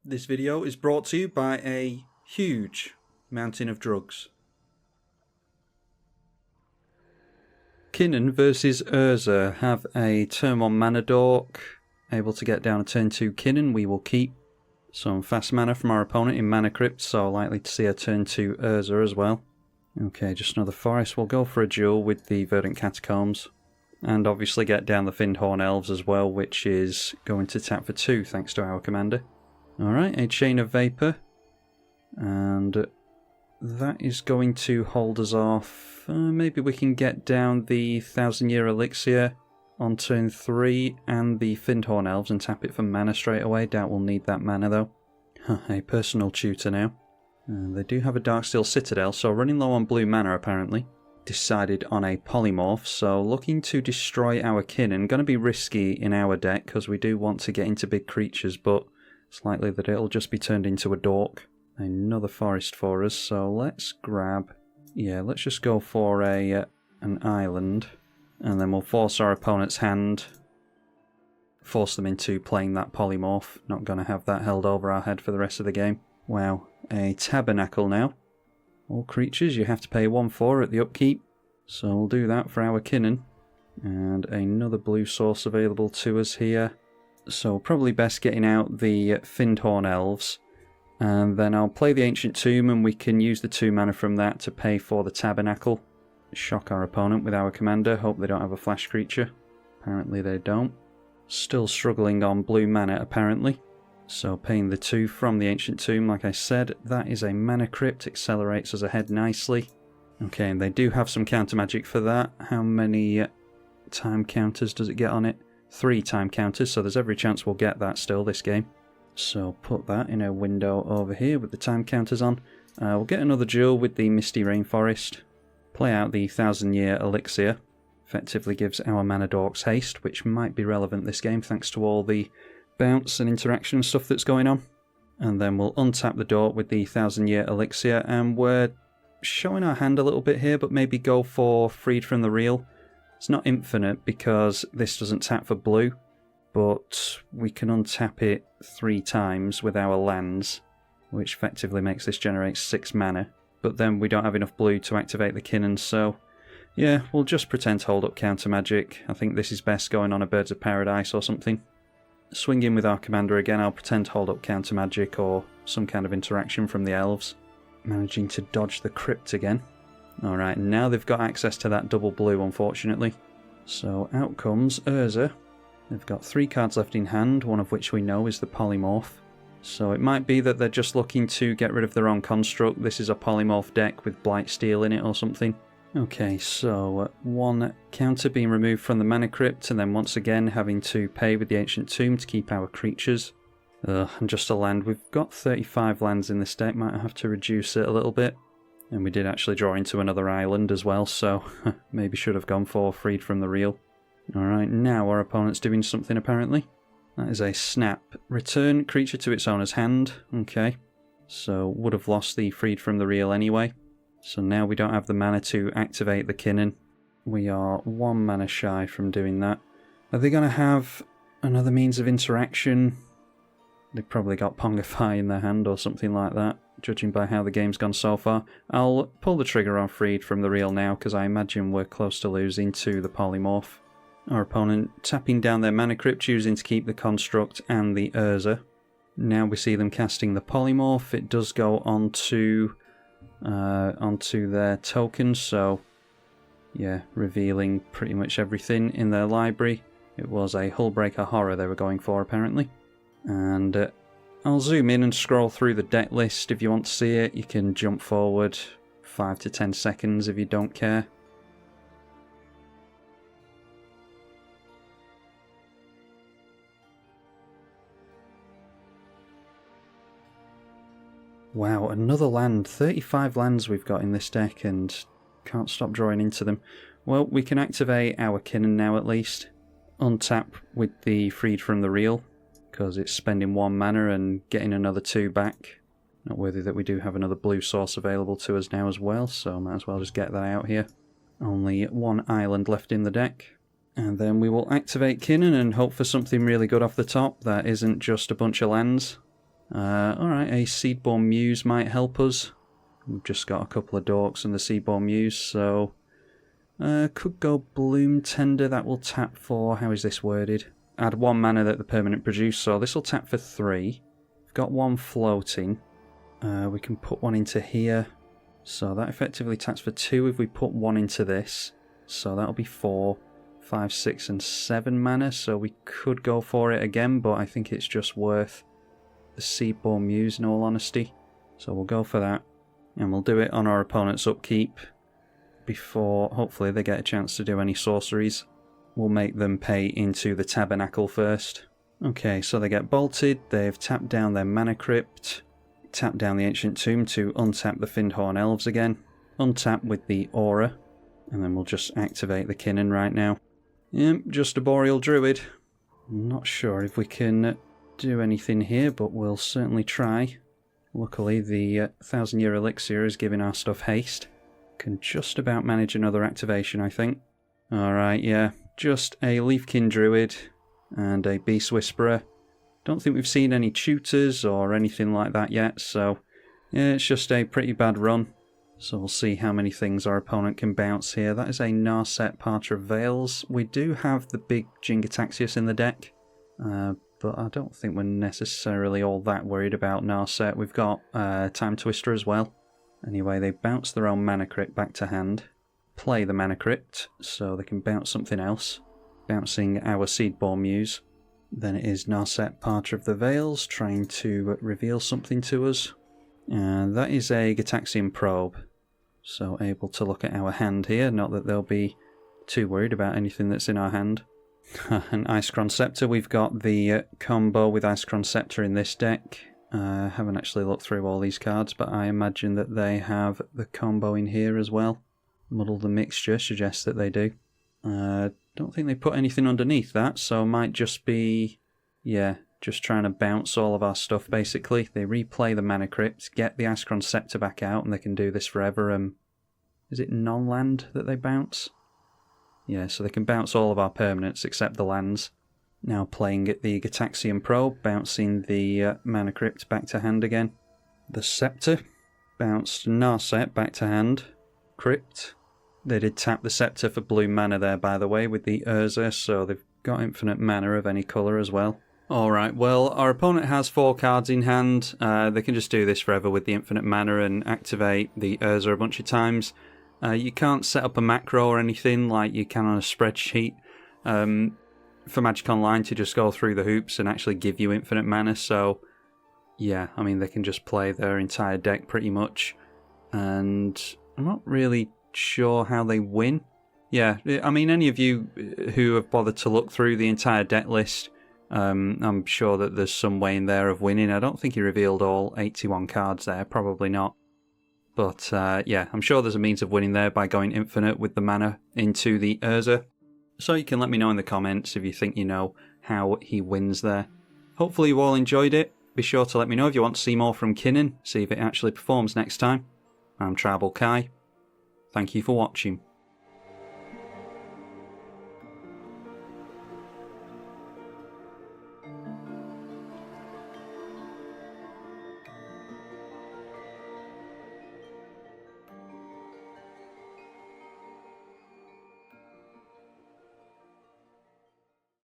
This video is brought to you by a huge mountain of drugs. Kinnan versus Urza have a turn 1 mana dork, able to get down a turn 2 Kinnan. We will keep some fast mana from our opponent in Mana Crypt, so likely to see a turn 2 Urza as well. Okay, just another forest. We'll go for a duel with the Verdant Catacombs. And obviously get down the Findhorn Elves as well, which is going to tap for 2 thanks to our commander. Alright, a Chain of Vapour, and that is going to hold us off. Maybe we can get down the 1000-Year Elixir on turn 3 and the Findhorn Elves and tap it for mana straight away. Doubt we'll need that mana though. A personal tutor now. They do have a Darksteel Citadel, so running low on blue mana apparently. Decided on a Polymorph, so looking to destroy our Kinnan. Going to be risky in our deck because we do want to get into big creatures, but it's likely that it'll just be turned into a dork. Another forest for us, so let's grab... Yeah, let's just go for an island, and then we'll force our opponent's hand. Force them into playing that Polymorph. Not going to have that held over our head for the rest of the game. Wow, a Tabernacle now. All creatures you have to pay 1/4 at the upkeep, so we'll do that for our Kinnan. And another blue source available to us here. So probably best getting out the Findhorn Elves, and then I'll play the Ancient Tomb and we can use the 2 mana from that to pay for the Tabernacle. Shock our opponent with our commander, hope they don't have a flash creature. Apparently they don't. Still struggling on blue mana apparently. So paying the 2 from the Ancient Tomb, like I said, that is a Mana Crypt, accelerates us ahead nicely. Okay, and they do have some counter magic for that. How many time counters does it get on it? 3 time counters, so there's every chance we'll get that still this game. So put that in a window over here with the time counters on. We'll get another duel with the Misty Rainforest. Play out the 1000-Year Elixir. Effectively gives our mana dorks haste, which might be relevant this game thanks to all the bounce and interaction stuff that's going on. And then we'll untap the dork with the 1000-Year Elixir, and we're showing our hand a little bit here, but maybe go for Freed from the Real. It's not infinite because this doesn't tap for blue, but we can untap it 3 times with our lands, which effectively makes this generate 6 mana. But then we don't have enough blue to activate the Kinnan, so yeah, we'll just pretend to hold up counter magic. I think this is best going on a Birds of Paradise or something. Swing in with our commander again, I'll pretend to hold up counter magic or some kind of interaction from the elves. Managing to dodge the crypt again. Alright, now they've got access to that double blue, unfortunately. So out comes Urza. They've got 3 cards left in hand, one of which we know is the Polymorph. So it might be that they're just looking to get rid of their own construct. This is a Polymorph deck with Blightsteel in it or something. Okay, so 1 counter being removed from the Mana Crypt, and then once again having to pay with the Ancient Tomb to keep our creatures. And just a land. We've got 35 lands in this deck, might have to reduce it a little bit. And we did actually draw into another island as well, so maybe should have gone for Freed from the Real. Alright, now our opponent's doing something apparently. That is a snap. Return creature to its owner's hand. Okay. So would have lost the Freed from the Real anyway. So now we don't have the mana to activate the Kinnan. We are 1 mana shy from doing that. Are they going to have another means of interaction? They've probably got Pongify in their hand or something like that, judging by how the game's gone so far. I'll pull the trigger on Freed from the Real now, because I imagine we're close to losing to the Polymorph. Our opponent tapping down their Mana Crypt, choosing to keep the Construct and the Urza. Now we see them casting the Polymorph. It does go onto their tokens, so yeah, revealing pretty much everything in their library. It was a Hullbreaker Horror they were going for apparently. And I'll zoom in and scroll through the deck list. If you want to see it, you can jump forward 5 to 10 seconds if you don't care. Wow, another land. 35 lands we've got in this deck and can't stop drawing into them. Well, we can activate our Kinnan now at least. Untap with the Freed from the Real, because it's spending 1 mana and getting another 2 back. Noteworthy that we do have another blue source available to us now as well, so might as well just get that out here. Only 1 island left in the deck. And then we will activate Kinnan and hope for something really good off the top that isn't just a bunch of lands. Alright, a Seedborn Muse might help us. We've just got a couple of Dorks and the Seedborn Muse, so... could go Bloom Tender, that will tap for... How is this worded? Add 1 mana that the permanent produce, so this will tap for 3. We've got 1 floating. We can put 1 into here. So that effectively taps for 2 if we put 1 into this. So that'll be 4, 5, 6 and 7 mana, so we could go for it again, but I think it's just worth the Seedborn Muse in all honesty. So we'll go for that. And we'll do it on our opponent's upkeep before, hopefully, they get a chance to do any sorceries. We'll make them pay into the Tabernacle first. Okay, so they get bolted. They've tapped down their Mana Crypt. Tapped down the Ancient Tomb to untap the Findhorn Elves again. Untap with the Aura. And then we'll just activate the Kinnan right now. Yep, just a Boreal Druid. I'm not sure if we can do anything here, but we'll certainly try. Luckily, the 1000-year elixir is giving our stuff haste. Can just about manage another activation, I think. Alright, yeah. Just a Leafkin Druid and a Beast Whisperer. Don't think we've seen any tutors or anything like that yet, so... Yeah, it's just a pretty bad run. So we'll see how many things our opponent can bounce here. That is a Narset Parter of Veils. We do have the big Jingataxius in the deck. But I don't think we're necessarily all that worried about Narset. We've got Time Twister as well. Anyway, they bounce their own Mana Crypt back to hand. Play the Mana Crypt, so they can bounce something else. Bouncing our Seedborn Muse. Then it is Narset Parter of the Veils, trying to reveal something to us. And that is a Gitaxian Probe. So able to look at our hand here, not that they'll be too worried about anything that's in our hand. An Icecrown Scepter. We've got the combo with Icecrown Scepter in this deck. Haven't actually looked through all these cards, but I imagine that they have the combo in here as well. Muddle the Mixture suggests that they do. Don't think they put anything underneath that, so it might just be, yeah, just trying to bounce all of our stuff basically. They replay the Mana Crypt, get the Icecrown Scepter back out, and they can do this forever. Is it non-land that they bounce? Yeah, so they can bounce all of our permanents except the lands. Now playing the Gitaxian Probe, bouncing the Mana Crypt back to hand again. The Scepter, bounced Narset back to hand. Crypt. They did tap the Scepter for blue mana there, by the way, with the Urza, so they've got infinite mana of any colour as well. Alright, well, our opponent has 4 cards in hand. They can just do this forever with the infinite mana and activate the Urza a bunch of times. You can't set up a macro or anything like you can on a spreadsheet for Magic Online to just go through the hoops and actually give you infinite mana, so yeah, I mean, they can just play their entire deck pretty much, and I'm not really sure how they win. Yeah, I mean, any of you who have bothered to look through the entire deck list, I'm sure that there's some way in there of winning. I don't think he revealed all 81 cards there, probably not. But yeah, I'm sure there's a means of winning there by going infinite with the mana into the Urza. So you can let me know in the comments if you think you know how he wins there. Hopefully you all enjoyed it. Be sure to let me know if you want to see more from Kinnan, see if it actually performs next time. I'm tribalkai. Thank you for watching.